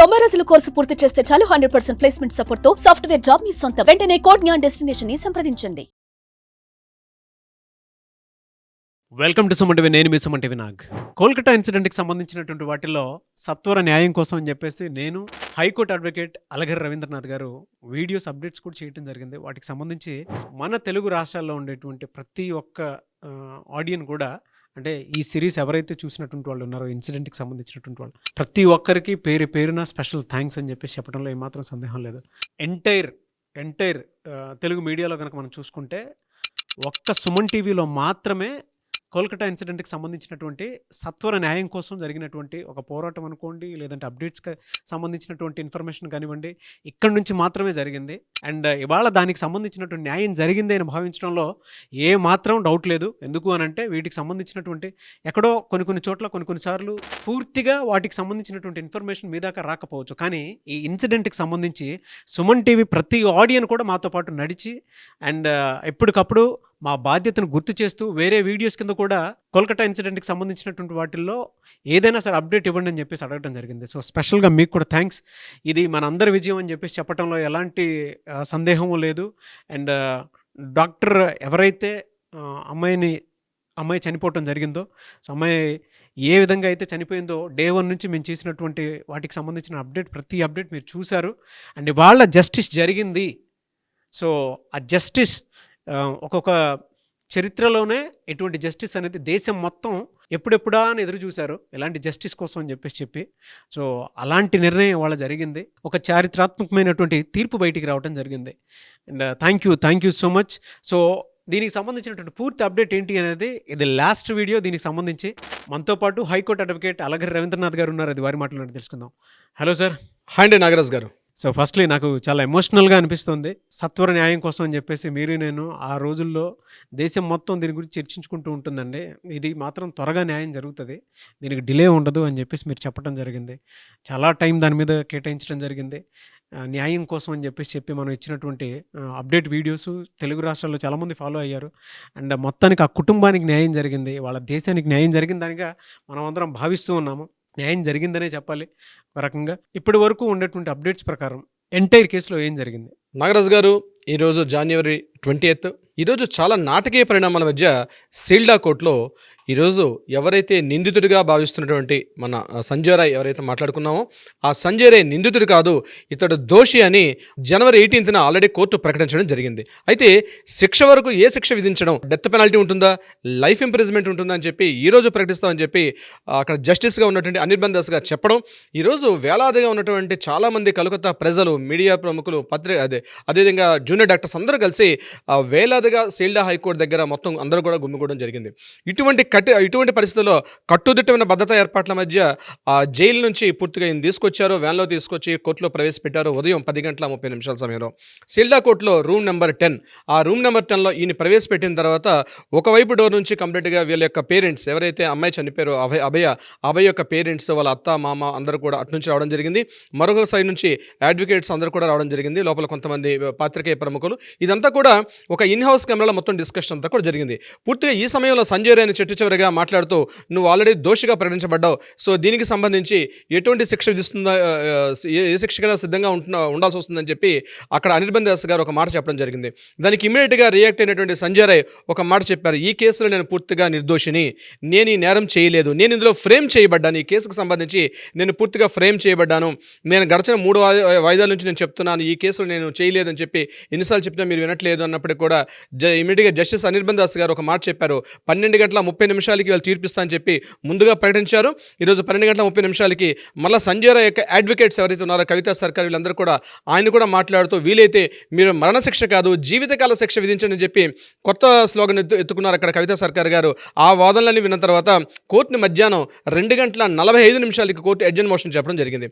90 రోజుల కోర్సు పూర్తి చేస్తే చాలు 100% ప్లేస్మెంట్ సపోర్ట్ తో సాఫ్ట్వేర్ జాబ్ మీ సొంతం. వెంటనే కోడ్ జ్ఞాన్ డెస్టినేషన్ ని సంప్రదించండి. Welcome to Suman TV. నేను మీ సుమన్ టీవీ నాగ్. కోల్కతా ఇన్సిడెంట్కి సంబంధించినటువంటి వాటిల్లో సత్వర న్యాయం కోసం అని చెప్పేసి నేను హైకోర్టు అడ్వకేట్ అలగర్ రవీంద్రనాథ్ గారు వీడియోస్ అప్డేట్స్ కూడా చేయడం జరిగింది. వాటికి సంబంధించి మన తెలుగు రాష్ట్రాల్లో ఉండేటువంటి ప్రతి ఒక్క ఆడియన్ కూడా, అంటే ఈ సిరీస్ ఎవరైతే చూసినటువంటి వాళ్ళు ఉన్నారో ఇన్సిడెంట్కి సంబంధించినటువంటి వాళ్ళు ప్రతి ఒక్కరికి పేరున స్పెషల్ థ్యాంక్స్ అని చెప్పేసి చెప్పడంలో ఏమాత్రం సందేహం లేదు. ఎంటైర్ తెలుగు మీడియాలో కనుక మనం చూసుకుంటే ఒక్క సుమన్ టీవీలో మాత్రమే కోల్కతా ఇన్సిడెంట్కి సంబంధించినటువంటి సత్వర న్యాయం కోసం జరిగినటువంటి ఒక పోరాటం అనుకోండి, లేదంటే అప్డేట్స్కి సంబంధించినటువంటి ఇన్ఫర్మేషన్ కానివ్వండి, ఇక్కడి నుంచి మాత్రమే జరిగింది. అండ్ ఇవాళ దానికి సంబంధించినటువంటి న్యాయం జరిగింది అని భావించడంలో ఏ మాత్రం డౌట్ లేదు. ఎందుకు అని అంటే వీటికి సంబంధించినటువంటి ఎక్కడో కొన్ని చోట్ల కొన్నిసార్లు పూర్తిగా వాటికి సంబంధించినటువంటి ఇన్ఫర్మేషన్ మీ దాకా రాకపోవచ్చు. కానీ ఈ ఇన్సిడెంట్కి సంబంధించి సుమన్ టీవీ ప్రతి ఆడియన్ కూడా మాతో పాటు నడిచి అండ్ ఎప్పటికప్పుడు మా బాధ్యతను గుర్తు చేస్తూ వేరే వీడియోస్ కింద కూడా కోల్కతా ఇన్సిడెంట్కి సంబంధించినటువంటి వాటిల్లో ఏదైనా సరే అప్డేట్ ఇవ్వండి అని చెప్పేసి అడగడం జరిగింది. సో స్పెషల్గా మీకు కూడా థ్యాంక్స్. ఇది మనందరి విజయం అని చెప్పేసి చెప్పడంలో ఎలాంటి సందేహము లేదు. అండ్ డాక్టర్ ఎవరైతే అమ్మాయి చనిపోవటం జరిగిందో, సో అమ్మాయి ఏ విధంగా అయితే చనిపోయిందో డే 1 నుంచి మేము చేసినటువంటి వాటికి సంబంధించిన ప్రతి అప్డేట్ మీరు చూశారు. అండ్ వాళ్ళ జస్టిస్ జరిగింది. సో ఆ జస్టిస్ ఒక్కొక్క చరిత్రలోనే ఎటువంటి జస్టిస్ అనేది దేశం మొత్తం ఎప్పుడెప్పుడా అని ఎదురు చూశారు ఎలాంటి జస్టిస్ కోసం అని చెప్పి సో అలాంటి నిర్ణయం వాళ్ళ జరిగింది. ఒక చారిత్రాత్మకమైనటువంటి తీర్పు బయటికి రావడం జరిగింది. And thank you so much. So దీనికి సంబంధించినటువంటి పూర్తి అప్డేట్ ఏంటి అనేది ఇది లాస్ట్ వీడియో. దీనికి సంబంధించి మనతో పాటు హైకోర్టు అడ్వకేట్ అలగర్ రవీంద్రనాథ్ గారు ఉన్నారు. అది వారి మాటలు తెలుసుకుందాం. Hello sir. హాయ్ అండి నాగరాజ్ గారు. సో ఫస్ట్లీ నాకు చాలా ఎమోషనల్గా అనిపిస్తుంది. సత్వర న్యాయం కోసం అని చెప్పేసి నేను ఆ రోజుల్లో దేశం మొత్తం దీని గురించి చర్చించుకుంటూ ఉంటుందండి. ఇది మాత్రం త్వరగా న్యాయం జరుగుతుంది, దీనికి డిలే ఉండదు అని చెప్పేసి మీరు చెప్పడం జరిగింది. చాలా టైం దాని మీద కేటాయించడం జరిగింది న్యాయం కోసం అని చెప్పి మనం ఇచ్చినటువంటి అప్డేట్ వీడియోస్ తెలుగు రాష్ట్రాల్లో చాలామంది ఫాలో అయ్యారు. అండ్ మొత్తానికి ఆ కుటుంబానికి న్యాయం జరిగింది, వాళ్ళ దేశానికి న్యాయం జరిగిందానిగా మనం అందరం భావిస్తూ ఉన్నాము. న్యాయం జరిగిందనే చెప్పాలి ఒక రకంగా. ఇప్పటి వరకు ఉండేటువంటి అప్డేట్స్ ప్రకారం ఎంటైర్ కేసులో ఏం జరిగింది? నాగరాజ్ గారు, ఈరోజు January 20th, ఈరోజు చాలా నాటకీయ పరిణామాల మధ్య సీల్డా కోర్టులో ఈరోజు ఎవరైతే నిందితుడిగా భావిస్తున్నటువంటి మన సంజయ్ రాయ్ ఎవరైతే మాట్లాడుకున్నామో ఆ సంజయ్ రాయ్ నిందితుడు కాదు, ఇతడు దోషి అని January 18th ఆల్రెడీ కోర్టు ప్రకటించడం జరిగింది. అయితే శిక్ష వరకు ఏ శిక్ష విధించడం, డెత్ పెనాల్టీ ఉంటుందా, లైఫ్ ఇంప్రిజన్మెంట్ ఉంటుందా అని చెప్పి ఈరోజు ప్రకటిస్తామని చెప్పి అక్కడ జస్టిస్గా ఉన్నటువంటి అనిర్బన్ దాస్ గారు చెప్పడం, ఈరోజు వేలాదిగా ఉన్నటువంటి చాలామంది కలకత్తా ప్రజలు, మీడియా ప్రముఖులు, అదేవిధంగా జూనియర్ డాక్టర్స్ అందరూ కలిసి వేలాదిగా సీల్డా హైకోర్టు దగ్గర మొత్తం అందరూ కూడా గుమ్మిగూడడం జరిగింది. ఇటువంటి పరిస్థితుల్లో కట్టుదిట్టమైన భద్రతా ఏర్పాట్ల మధ్య జైలు నుంచి పూర్తిగా ఈయన తీసుకొచ్చారు, వ్యాన్లో తీసుకొచ్చి కోర్టులో ప్రవేశపెట్టారు. ఉదయం 10:30 సమయంలో సీల్డా కోర్టులో రూమ్ నెంబర్ 10, ఆ రూమ్ నెంబర్ 10లో ఈయన ప్రవేశపెట్టిన తర్వాత ఒకవైపు డోర్ నుంచి కంప్లీట్గా వీళ్ళ యొక్క పేరెంట్స్ ఎవరైతే అమ్మాయి చనిపోయారో అభయ్ యొక్క పేరెంట్స్, వాళ్ళ అత్త మామ అందరూ కూడా అటు నుంచి రావడం జరిగింది. మరొక సైడ్ నుంచి అడ్వకేట్స్ అందరూ కూడా రావడం జరిగింది. లోపల కొంతమంది పాత్రికేయ ప్రముఖులు. ఇదంతా కూడా ఒక ఇన్హౌస్ కెమెరాలో మొత్తం డిస్కషన్ అంతా కూడా జరిగింది. పూర్తిగా ఈ సమయంలో సంజయ్ రాయ్ చివరిగా మాట్లాడుతూ, నువ్వు ఆల్రెడీ దోషిగా ప్రకటించబడ్డావు, సో దీనికి సంబంధించి ఎటువంటి శిక్ష విధిస్తుందా, ఏ శిక్షగా సిద్ధంగా ఉండాల్సి వస్తుందని చెప్పి అక్కడ అనిర్బన్ దాస్ గారు ఒక మాట చెప్పడం జరిగింది. దానికి ఇమీడియట్గా రియాక్ట్ అయినటువంటి సంజయ్ రాయ్ ఒక మాట చెప్పారు, ఈ కేసులో నేను పూర్తిగా నిర్దోషిని, నేను ఈ నేరం చేయలేదు, నేను ఇందులో ఫ్రేమ్ చేయబడ్డాను, ఈ కేసుకు సంబంధించి నేను పూర్తిగా ఫ్రేమ్ చేయబడ్డాను, నేను గడిచిన 3 వాయిదాల నుంచి నేను చెప్తున్నాను, ఈ కేసులో నేను చేయలేదని చెప్పి ఎన్నిసార్లు చెప్పినా మీరు వినట్లేదు అన్నప్పటికీ కూడా ఇమీడియట్గా జస్టిస్ అనిర్బన్ దాస్ గారు ఒక మాట చెప్పారు, 12:30 వాళ్ళు తీర్పిస్తా అని చెప్పి ముందుగా ప్రకటించారు. ఈరోజు 12:30 మళ్ళీ సంజయ్ రాయ్ యొక్క అడ్వకేట్స్ ఎవరైతే ఉన్నారో కవితా సర్కార్ వీళ్ళందరూ కూడా ఆయన కూడా మాట్లాడుతూ, వీలైతే మీరు మరణశిక్ష కాదు జీవితకాల శిక్ష విధించండి అని చెప్పి కొత్త స్లోగన్ ఎత్తుకున్నారు అక్కడ కవితా సర్కార్ గారు. ఆ వాదనలన్నీ విన్న తర్వాత కోర్టుని మధ్యాహ్నం 2:45 కోర్టు అడ్జర్న్ మోషన్ చెప్పడం జరిగింది.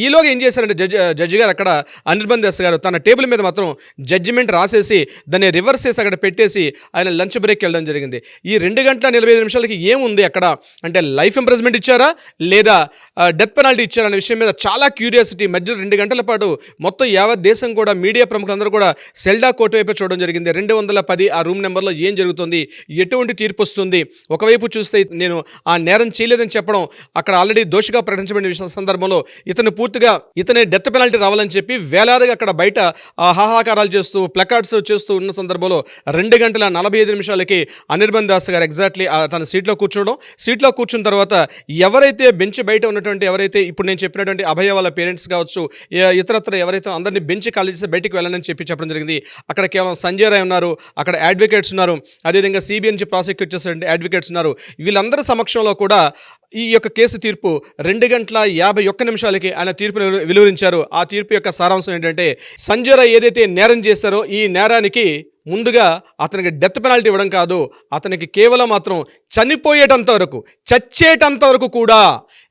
ఈలోగా ఏం చేశారంటే జడ్జి గారు అక్కడ అనిర్బన్ దాస్ గారు తన టేబుల్ మీద మాత్రం జడ్జిమెంట్ రాసేసి దాన్ని రివర్స్ చేసి అక్కడ పెట్టేసి ఆయన లంచ్ బ్రేక్ వెళ్ళడం జరిగింది. ఈ 2:45 నిమిషాలకి ఏముంది అక్కడ, అంటే లైఫ్ ఇంప్రెస్మెంట్ ఇచ్చారా లేదా డెత్ పెనాల్టీ ఇచ్చారా అనే విషయం మీద చాలా క్యూరియాసిటీ. మధ్య 2 గంటల పాటు మొత్తం యావత్ దేశం కూడా, మీడియా ప్రముఖులందరూ కూడా సెల్డా కోర్టు వైపు చూడడం జరిగింది. 210 ఆ రూమ్ నెంబర్లో ఏం జరుగుతుంది, ఎటువంటి తీర్పు వస్తుంది. ఒకవైపు చూస్తే నేను ఆ నేరం చేయలేదని చెప్పడం, అక్కడ ఆల్రెడీ దోషిగా ప్రకటించబడిన విషయం సందర్భంలో ఇతని డెత్ పెనాల్టీ రావాలని చెప్పి వేలాదిగా అక్కడ బయట హాహాకారాలు చేస్తూ ప్లకార్డ్స్ చేస్తూ ఉన్న సందర్భంలో 2 గంటల 45 నిమిషాలకి అనిర్బన్ దాస్ గారు ఎగ్జాక్ట్లీ తన సీట్లో కూర్చున్న తర్వాత ఎవరైతే బెంచ్ బయట ఉన్నటువంటి, ఎవరైతే ఇప్పుడు నేను చెప్పినటువంటి అభయ వాళ్ళ పేరెంట్స్ కావచ్చు, ఇతరత్ర ఎవరైతే అందరినీ బెంచ్ ఖాళీ చేసి బయటికి వెళ్ళాలని చెప్పడం జరిగింది. అక్కడ కేవలం సంజయ్ రాయ్ ఉన్నారు, అక్కడ అడ్వకేట్స్ ఉన్నారు, అదేవిధంగా సిబిఐ నుంచి ప్రాసిక్యూట్ చేసే అడ్వకేట్స్ ఉన్నారు. వీళ్ళందరి సమక్షంలో కూడా ఈ యొక్క కేసు తీర్పు 2 గంటల 51 నిమిషాలకి ఆయన తీర్పును వెలువరించారు. ఆ తీర్పు యొక్క సారాంశం ఏంటంటే, సంజయ్ రాయ్ ఏదైతే నేరం చేశారో ఈ నేరానికి ముందుగా అతనికి డెత్ పెనాల్టీ ఇవ్వడం కాదు, అతనికి కేవలం మాత్రం చచ్చేటంత వరకు కూడా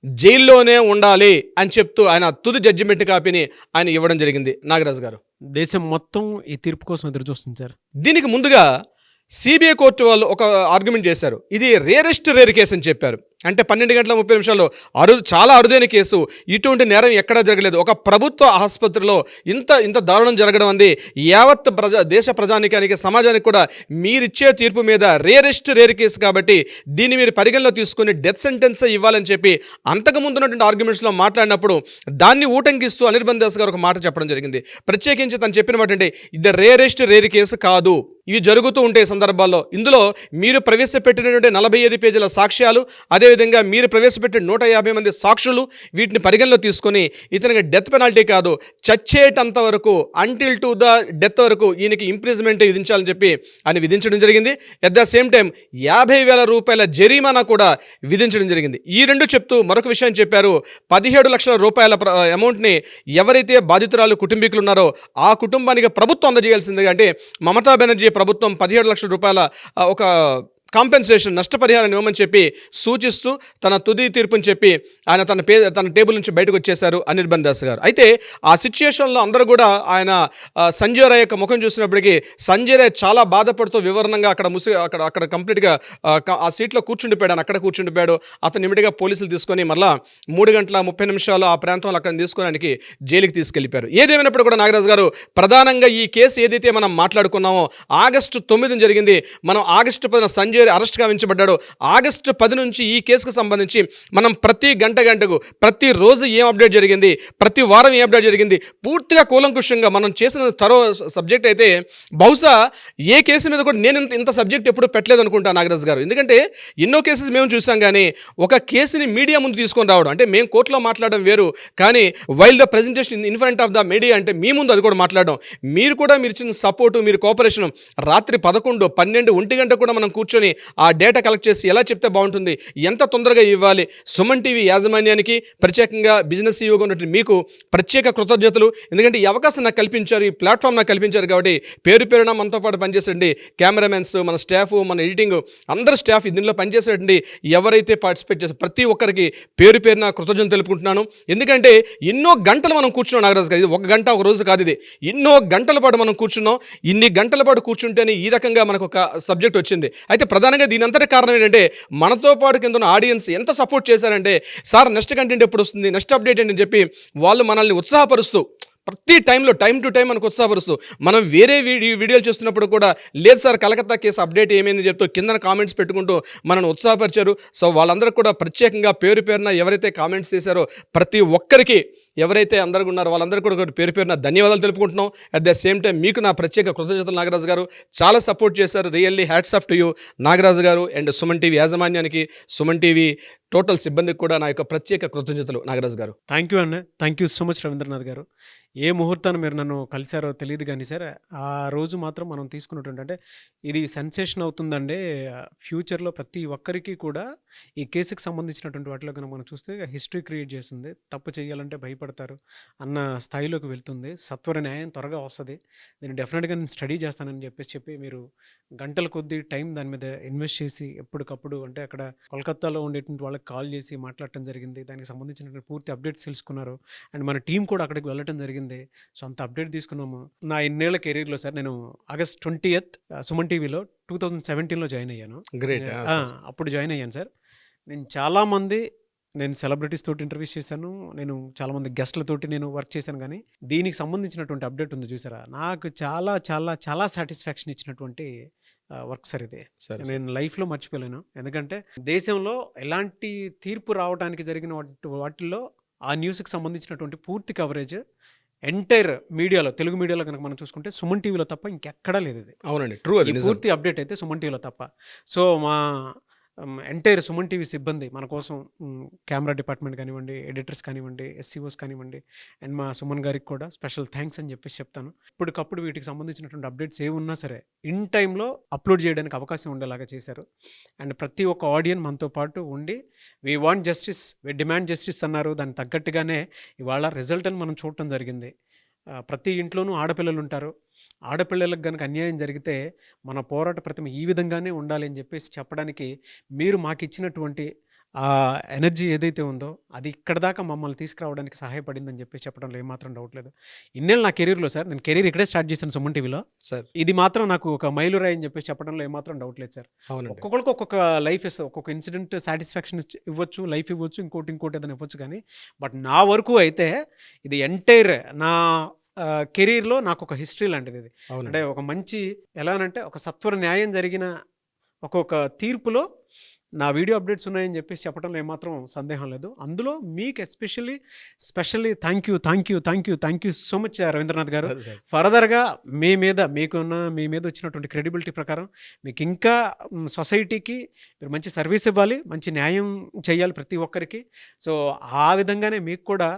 జైల్లోనే ఉండాలి అని చెప్తూ ఆయన తుది జడ్జిమెంట్ కాపీని ఆయన ఇవ్వడం జరిగింది. నాగరాజు గారు, దేశం మొత్తం ఈ తీర్పు కోసం ఎదురు చూస్తుంది సార్. దీనికి ముందుగా సిబిఐ కోర్టు వాళ్ళు ఒక ఆర్గ్యుమెంట్ చేశారు. ఇది రేర్ కేసు అని చెప్పారు. అంటే 12 గంటల 30 నిమిషాల్లో చాలా అరుదైన కేసు, ఇటువంటి నేరం ఎక్కడా జరగలేదు. ఒక ప్రభుత్వ ఆసుపత్రిలో ఇంత దారుణం జరగడం అంది యావత్ దేశ ప్రజానికానికి, సమాజానికి కూడా మీరిచ్చే తీర్పు మీద రేర్ కేసు కాబట్టి దీన్ని మీరు పరిగణలో తీసుకుని డెత్ సెంటెన్స్ ఇవ్వాలని చెప్పి అంతకుముందు ఉన్నటువంటి ఆర్గ్యుమెంట్స్లో మాట్లాడినప్పుడు దాన్ని ఊటంకిస్తూ అనిర్బన్ దాస్ గారు ఒక మాట చెప్పడం జరిగింది. ప్రత్యేకించి తను చెప్పిన మాట అంటే, ఇది రేర్ కేసు కాదు, ఇవి జరుగుతూ ఉంటాయి సందర్భాల్లో. ఇందులో మీరు ప్రవేశపెట్టినటువంటి 45 పేజీల సాక్ష్యాలు, అదేవిధంగా మీరు ప్రవేశపెట్టిన 150 మంది సాక్షులు, వీటిని పరిగణలో తీసుకొని ఇతనికి డెత్ పెనాల్టీ కాదు, చచ్చేటంత వరకు అంటిల్ టు ద డెత్ వరకు ఈయనకి ఇంప్రిజ్మెంట్ విధించాలని చెప్పి ఆయన విధించడం జరిగింది. ఎట్ ద సేమ్ టైం 50,000 రూపాయల జరిమానా కూడా విధించడం జరిగింది. ఈ రెండు చెప్తూ మరొక విషయం చెప్పారు. 17 లక్షల రూపాయల అమౌంట్ని ఎవరైతే బాధితురాలు కుటుంబీకులు ఉన్నారో ఆ కుటుంబానికి ప్రభుత్వం అందజేయాల్సిందిగా, అంటే మమతా బెనర్జీ ప్రభుత్వం 17 లక్షల రూపాయల ఒక కాంపెన్సేషన్, నష్టపరిహారం ఇవ్వమని చెప్పి సూచిస్తూ తన తుది తీర్పుని చెప్పి ఆయన తన టేబుల్ నుంచి బయటకు వచ్చేశారు అనిర్బన్ దాస్ గారు. అయితే ఆ సిచ్యుయేషన్లో అందరూ కూడా ఆయన సంజయ్ రాయ్ యొక్క ముఖం చూసినప్పటికీ సంజయ్ రాయ్ చాలా బాధపడుతూ వివరణంగా అక్కడ కంప్లీట్గా ఆ సీట్లో కూర్చుండిపోయాడు. అక్కడ కూర్చుండిపోయాడు. అతను ఇమిడిగా పోలీసులు తీసుకొని మళ్ళా 3 గంటల 30 నిమిషాలు ఆ ప్రాంతంలో అక్కడ తీసుకొని ఆయనకి జైలుకి తీసుకెళ్లిపారు. ఏదేమైనప్పుడు కూడా నాగరాజు గారు, ప్రధానంగా ఈ కేసు ఏదైతే మనం మాట్లాడుకున్నామో ఆగస్టు 9 జరిగింది. మనం ఆగస్టు 10 సంజయ్ అరెస్ట్ గావించబడ్డాడు. ఆగస్టు 10 నుంచి ఈ కేసుకు సంబంధించి మనం ప్రతి గంటకు ప్రతిరోజు ఏం అప్డేట్ జరిగింది, ప్రతి వారం ఏం అప్డేట్ జరిగింది, పూర్తిగా కూలంకుషంగా మనం చేసిన సబ్జెక్ట్ అయితే బహుశా ఏ కేసు మీద కూడా నేను ఇంత సబ్జెక్ట్ ఎప్పుడు పెట్టలేదు అనుకుంటా నాగరాజు గారు. ఎందుకంటే ఎన్నో కేసెస్ మేము చూసాం, కానీ ఒక కేసుని మీడియా ముందు తీసుకొని రావడం, అంటే మేము కోర్టులో మాట్లాడడం వేరు, కానీ while the presentation in front of the media అంటే మీ ముందు అది కూడా మాట్లాడడం, మీరు ఇచ్చిన సపోర్టు, మీరు కోఆపరేషన్, రాత్రి 11, 12, 1 గంట కూడా మనం కూర్చొని ఆ డేటా కలెక్ట్ చేసి ఎలా చెప్తే బాగుంటుంది, ఎంత తొందరగా ఇవ్వాలి. సుమన్ టీవీ యాజమాన్యానికి, ప్రత్యేకంగా బిజినెస్ ఈవోగా ఉన్నటువంటి మీకు ప్రత్యేక కృతజ్ఞతలు. ఎందుకంటే ఈ అవకాశం నాకు కల్పించారు, ఈ ప్లాట్ఫామ్ నాకు కల్పించారు కాబట్టి పేరున మనతో పాటు పనిచేసేయండి కెమెరామెన్స్, మన స్టాఫ్, మన ఎడిటింగ్ అందరు స్టాఫ్ దీనిలో పనిచేసేటండి ఎవరైతే పార్టిసిపేట్ చేస్తారు ప్రతి ఒక్కరికి పేరున కృతజ్ఞతలు తెలుపుకుంటున్నాను. ఎందుకంటే ఎన్నో గంటలు మనం కూర్చున్నాం నాగరాజు గారు, ఇది 1 గంట 1 రోజు కాదు, ఇది ఎన్నో గంటల పాటు మనం కూర్చున్నాం. ఇన్ని గంటల పాటు కూర్చుంటేనే ఈ రకంగా మనకు ఒక సబ్జెక్ట్ వచ్చింది. అయితే ప్రధానంగా దీని అంతటి కారణం ఏంటంటే, మనతో పాటు కింద ఉన్న ఆడియన్స్ ఎంత సపోర్ట్ చేశారంటే, సార్ నెక్స్ట్ కంటెంట్ ఎప్పుడు వస్తుంది, నెక్స్ట్ అప్డేట్ ఏంటని చెప్పి వాళ్ళు మనల్ని ఉత్సాహపరుస్తూ ప్రతి టైంలో టైం టు టైం మనకు ఉత్సాహపరుస్తూ, మనం వేరే వీడియోలు చేస్తున్నప్పుడు కూడా లేదు సార్ కలకత్తా కేసు అప్డేట్ ఏమైంది చెప్తూ కింద కామెంట్స్ పెట్టుకుంటూ మనల్ని ఉత్సాహపరిచారు. సో వాళ్ళందరికీ కూడా ప్రత్యేకంగా పేరున ఎవరైతే కామెంట్స్ చేశారో ప్రతి ఒక్కరికి, ఎవరైతే అందరికీ ఉన్నారో వాళ్ళందరికీ కూడా పేరున ధన్యవాదాలు తెలుపుకుంటున్నాం. అట్ ద సేమ్ టైం మీకు నా ప్రత్యేక కృతజ్ఞతలు నాగరాజు గారు, చాలా సపోర్ట్ చేశారు. Really hats off to you Nagaraju గారు. అండ్ సుమన్ టీవీ యాజమాన్యానికి, సుమన్ టీవీ టోటల్ సిబ్బందికి కూడా నా యొక్క ప్రత్యేక కృతజ్ఞతలు నాగరాజు గారు. థ్యాంక్ యూ అన్న, thank you so much Ravindranath garu. ఏ ముహూర్తాన్ని మీరు నన్ను కలిశారో తెలియదు కానీ సార్, ఆ రోజు మాత్రం మనం తీసుకున్నటువంటి, అంటే ఇది సెన్సేషన్ అవుతుందండి ఫ్యూచర్లో ప్రతి ఒక్కరికి కూడా. ఈ కేసుకి సంబంధించినటువంటి వాటిలో కనుక మనం చూస్తే హిస్టరీ క్రియేట్ చేస్తుంది. తప్పు చేయాలంటే భయపడతారు అన్న స్థాయిలోకి వెళ్తుంది. సత్వర న్యాయం త్వరగా వస్తుంది. నేను డెఫినెట్గా నేను స్టడీ చేస్తానని చెప్పి మీరు గంటల కొద్దీ టైం దాని మీద ఇన్వెస్ట్ చేసి ఎప్పటికప్పుడు, అంటే అక్కడ కోల్కత్తాలో ఉండేటువంటి వాళ్ళకి కాల్ చేసి మాట్లాడటం జరిగింది. దానికి సంబంధించినటువంటి పూర్తి అప్డేట్స్ తెలుసుకున్నారు. అండ్ మన టీం కూడా అక్కడికి వెళ్ళటం జరిగింది. సో అంత అప్డేట్ తీసుకున్నాము. నా ఇన్నేళ్ల కెరీర్లో సార్, నేను ఆగస్ట్ 20th సుమన్ టీవీలో 2017లో జాయిన్ అయ్యాను. గ్రేట్. అప్పుడు జాయిన్ అయ్యాను సార్. నేను సెలబ్రిటీస్ తోటి ఇంటర్వ్యూస్ చేశాను. నేను చాలామంది గెస్ట్లతోటి నేను వర్క్ చేశాను. కానీ దీనికి సంబంధించినటువంటి అప్డేట్ ఉంది చూసారా, నాకు చాలా చాలా చాలా సాటిస్ఫాక్షన్ ఇచ్చినటువంటి వర్క్ సార్ ఇది. నేను లైఫ్లో మర్చిపోలేను. ఎందుకంటే దేశంలో ఎలాంటి తీర్పు రావడానికి జరిగిన వాటిల్లో ఆ న్యూస్కి సంబంధించినటువంటి పూర్తి కవరేజ్ ఎంటైర్ మీడియాలో, తెలుగు మీడియాలో కనుక మనం చూసుకుంటే సుమన్ టీవీలో తప్ప ఇంకెక్కడా లేదు ఇది. అవునండి, ట్రూ. అది పూర్తి అప్డేట్ అయితే సుమన్ టీవీలో తప్ప. సో మా ఎంటైర్ సుమన్ టీవీ సిబ్బంది మన కోసం కెమెరా డిపార్ట్మెంట్ కానివ్వండి, ఎడిటర్స్ కానివ్వండి, ఎస్సీఓస్ కానివ్వండి, అండ్ మా సుమన్ గారికి కూడా స్పెషల్ థ్యాంక్స్ అని చెప్పేసి చెప్తాను. ఇప్పటికప్పుడు వీటికి సంబంధించినటువంటి అప్డేట్స్ ఏ ఉన్నా సరే ఇన్ టైంలో అప్లోడ్ చేయడానికి అవకాశం ఉండేలాగా చేశారు. అండ్ ప్రతి ఒక్క ఆడియన్ మనతో పాటు ఉండి we want justice, we demand justice అన్నారు. దానికి తగ్గట్టుగానే ఇవాళ రిజల్ట్ అని మనం చూడటం జరిగింది. ప్రతి ఇంట్లోనూ ఆడపిల్లలు ఉంటారు. ఆడపిల్లలకు కనుక అన్యాయం జరిగితే మన పోరాట ప్రతిమ ఈ విధంగానే ఉండాలి అని చెప్పేసి చెప్పడానికి మీరు మాకు ఇచ్చినటువంటి ఆ ఎనర్జీ ఏదైతే ఉందో అది ఇక్కడ దాకా మమ్మల్ని తీసుకురావడానికి సహాయపడిందని చెప్పేసి చెప్పడంలో ఏమాత్రం డౌట్ లేదు. ఇన్నేళ్ళు నా కెరీర్లో సార్, నేను కెరీర్ ఇక్కడే స్టార్ట్ చేశాను సుమన్ టీవీలో సార్. ఇది మాత్రం నాకు ఒక మైలురాయి అని చెప్పేసి చెప్పడంలో ఏమాత్రం డౌట్ లేదు సార్. ఒక్కొక్కరికి ఒక్కొక్క లైఫ్ ఇస్తుంది. ఒక్కొక్క ఇన్సిడెంట్ సాటిస్ఫాక్షన్ ఇవ్వచ్చు, లైఫ్ ఇవ్వచ్చు, ఇంకోటి ఏదైనా ఇవ్వచ్చు. కానీ బట్ నా వరకు అయితే ఇది ఎంటైర్ నా కెరీర్లో నాకు ఒక హిస్టరీ లాంటిది ఇది. అంటే ఒక మంచి ఎలానంటే ఒక సత్వర న్యాయం జరిగిన ఒక్కొక్క తీర్పులో నా వీడియో అప్డేట్స్ ఉన్నాయని చెప్పేసి చెప్పడంలో ఏమాత్రం సందేహం లేదు. అందులో మీకు specially thank you so much Ravindranath garu. ఫర్దర్గా మీ మీద వచ్చినటువంటి క్రెడిబిలిటీ ప్రకారం మీకు ఇంకా సొసైటీకి మీరు మంచి సర్వీస్ ఇవ్వాలి, మంచి న్యాయం చేయాలి ప్రతి ఒక్కరికి. సో ఆ విధంగానే మీకు కూడా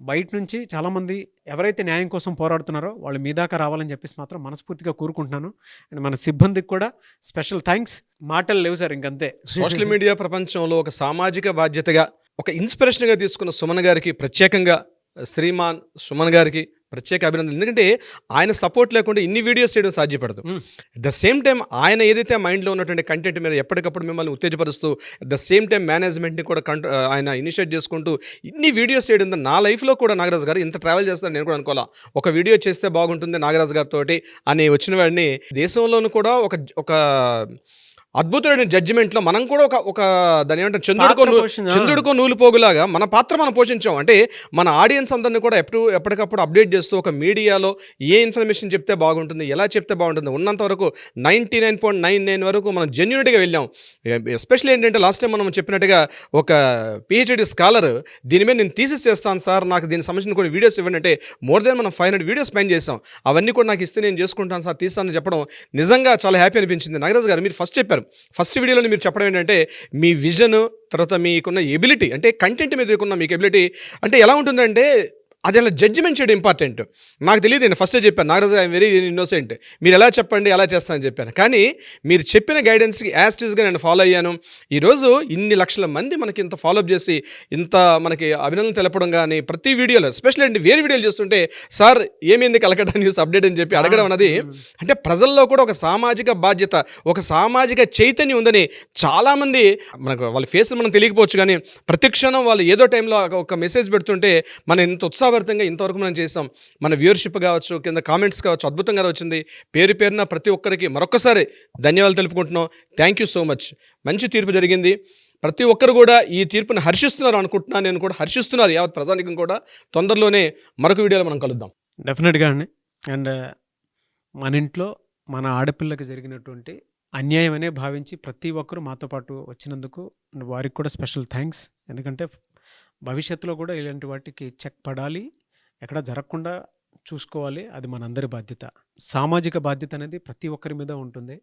బయట నుంచి చాలామంది ఎవరైతే న్యాయం కోసం పోరాడుతున్నారో వాళ్ళు మీ దాకా రావాలని చెప్పేసి మాత్రం మనస్ఫూర్తిగా కోరుకుంటున్నాను. అండ్ మన సిబ్బందికి కూడా స్పెషల్ థ్యాంక్స్. మాటలు లేవు సార్ ఇంకంతే. సోషల్ మీడియా ప్రపంచంలో ఒక సామాజిక బాధ్యతగా, ఒక ఇన్స్పిరేషన్గా తీసుకున్న సుమన్ గారికి ప్రత్యేకంగా, శ్రీమాన్ సుమన్ గారికి ప్రత్యేక అభినందనలు. ఎందుకంటే ఆయన సపోర్ట్ లేకుండా ఇన్ని వీడియోస్ చేయడం సాధ్యపడదు. అట్ ద సేమ్ టైం ఆయన ఏదైతే మైండ్లో ఉన్నటువంటి కంటెంట్ మీద ఎప్పటికప్పుడు మిమ్మల్ని ఉత్తేజపరుస్తూ, అట్ ద సేమ్ టైం మేనేజ్మెంట్ని కూడా ఆయన ఇనిషియేట్ చేసుకుంటూ ఇన్ని వీడియోస్ చేయడం, నా లైఫ్లో కూడా నాగరాజు గారు ఇంత ట్రావెల్ చేస్తాను నేను కూడా అనుకోవాలా. ఒక వీడియో చేస్తే బాగుంటుంది నాగరాజు గారితో అని వచ్చిన వాడిని దేశంలోనూ కూడా ఒక అద్భుతమైన జడ్జిమెంట్లో మనం కూడా ఒక దాని ఏమంటే చంద్రుడికో నూలు పోగులాగా మన పాత్ర మనం పోషించాం. అంటే మన ఆడియన్స్ అందరినీ కూడా ఎప్పటికప్పుడు అప్డేట్ చేస్తూ ఒక మీడియాలో ఏ ఇన్ఫర్మేషన్ చెప్తే బాగుంటుంది, ఎలా చెప్తే బాగుంటుంది, ఉన్నంత వరకు 99.99 వరకు మనం జెన్యూనిటీగా వెళ్ళాం. ఎస్పెషల్లీ ఏంటంటే లాస్ట్ టైం మనం చెప్పినట్టుగా ఒక పిహెచ్డి స్కాలర్ దీని మీద నేను థీసిస్ చేస్తాను సార్, నాకు దీనికి సంబంధించిన కొన్ని వీడియోస్ ఇవ్వండి అంటే మోర్ దెన్ మనం 500 వీడియోస్ స్పెండ్ చేసాం. అవన్నీ కూడా నాకు ఇస్తే నేను చేసుకుంటాను సార్, తీస్తానని చెప్పడం నిజంగా చాలా హ్యాపీ అనిపించింది. నాగరాజు గారు మీరు ఫస్ట్ చెప్పారు, ఫస్ట్ వీడియోలో మీరు చెప్పడం ఏంటంటే మీ విజన్, తర్వాత మీకున్న ఎబిలిటీ, అంటే కంటెంట్ మీద ఉన్న మీకు ఎబిలిటీ అంటే ఎలా ఉంటుందంటే అది అలా జడ్జిమెంట్ చేయడం ఇంపార్టెంట్. నాకు తెలియదు, నేను ఫస్టే చెప్పాను నాగరాజు ఐఎమ్ వెరీ ఇన్నోసెంట్, మీరు ఎలా చెప్పండి ఎలా చేస్తానని చెప్పాను. కానీ మీరు చెప్పిన గైడెన్స్కి యాస్టీస్గా నేను ఫాలో అయ్యాను. ఈరోజు ఇన్ని లక్షల మంది మనకి ఇంత ఫాలోఅప్ చేసి ఇంత మనకి అభినందనలు తెలపడం కానీ, ప్రతి వీడియోలో ఎస్పెషల్లీ అంటే వేరే వీడియోలు చేస్తుంటే సార్ ఏమైంది కలకట్టా న్యూస్ అప్డేట్ అని చెప్పి అడగడం అన్నది అంటే ప్రజల్లో కూడా ఒక సామాజిక బాధ్యత, ఒక సామాజిక చైతన్యం ఉందని చాలామంది, మనకు వాళ్ళ ఫేస్లు మనం తెలియకపోవచ్చు కానీ ప్రతి క్షణం వాళ్ళు ఏదో టైంలో ఒక మెసేజ్ పెడుతుంటే మనం ఇంత ఉత్సాహభరితంగా ఇంతవరకు మనం చేసాం. మన వ్యూవర్షిప్ కావచ్చు, కింద కామెంట్స్ కావచ్చు, అద్భుతంగా వచ్చింది. పేరున ప్రతి ఒక్కరికి మరొకసారి ధన్యవాదాలు తెలుపుకుంటున్నాం. Thank you so much. మంచి తీర్పు జరిగింది. ప్రతి ఒక్కరు కూడా ఈ తీర్పుని హర్షిస్తున్నారు అనుకుంటున్నాను. నేను కూడా హర్షిస్తున్నారు, యావత్ ప్రజానికం కూడా. తొందరలోనే మరొక వీడియోలో మనం కలుద్దాం. డెఫినెట్గా అండి. అండ్ మన ఇంట్లో మన ఆడపిల్లకి జరిగినటువంటి అన్యాయం అనే భావించి ప్రతి ఒక్కరూ మాతో పాటు వచ్చినందుకు వారికి కూడా స్పెషల్ థ్యాంక్స్. ఎందుకంటే భవిష్యత్తులో కూడా ఇలాంటి వాటికి చెక్ పడాలి, ఎక్కడ జరగకుండా చూసుకోవాలి. అది మనందరి బాధ్యత. సామాజిక బాధ్యత అనేది ప్రతి ఒక్కరి మీద ఉంటుంది.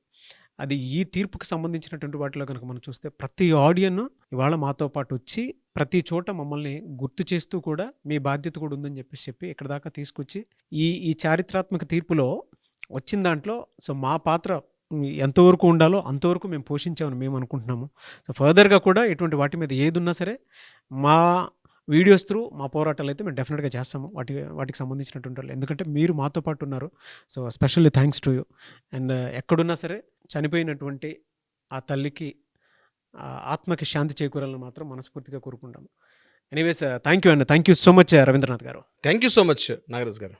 అది ఈ తీర్పుకి సంబంధించినటువంటి వాటిలో కనుక మనం చూస్తే ప్రతి ఆడియన్ ఇవాళ మాతో పాటు వచ్చి ప్రతి చోట మమ్మల్ని గుర్తు చేస్తూ కూడా మీ బాధ్యత కూడా ఉందని చెప్పి ఇక్కడ దాకా తీసుకొచ్చి ఈ చారిత్రాత్మక తీర్పులో వచ్చిన దాంట్లో సో మా పాత్ర ఎంతవరకు ఉండాలో అంతవరకు మేము పోషించామని మేము అనుకుంటున్నాము. సో ఫర్దర్గా కూడా ఇటువంటి వాటి మీద ఏది ఉన్నా సరే మా వీడియోస్ త్రూ మా పోరాటాలు అయితే మేము డెఫినెట్గా చేస్తాము వాటికి సంబంధించినటువంటి వాళ్ళు. ఎందుకంటే మీరు మాతో పాటు ఉన్నారు. So specially thanks to you. And ఎక్కడున్నా సరే చనిపోయినటువంటి ఆ తల్లికి ఆత్మకి శాంతి చేకూరాలని మాత్రం మనస్ఫూర్తిగా కోరుకుంటాము. ఎనీవేస్ థ్యాంక్ యూ అండి. Thank you so much Ravindranath గారు. Thank you so much Nagaraj గారు.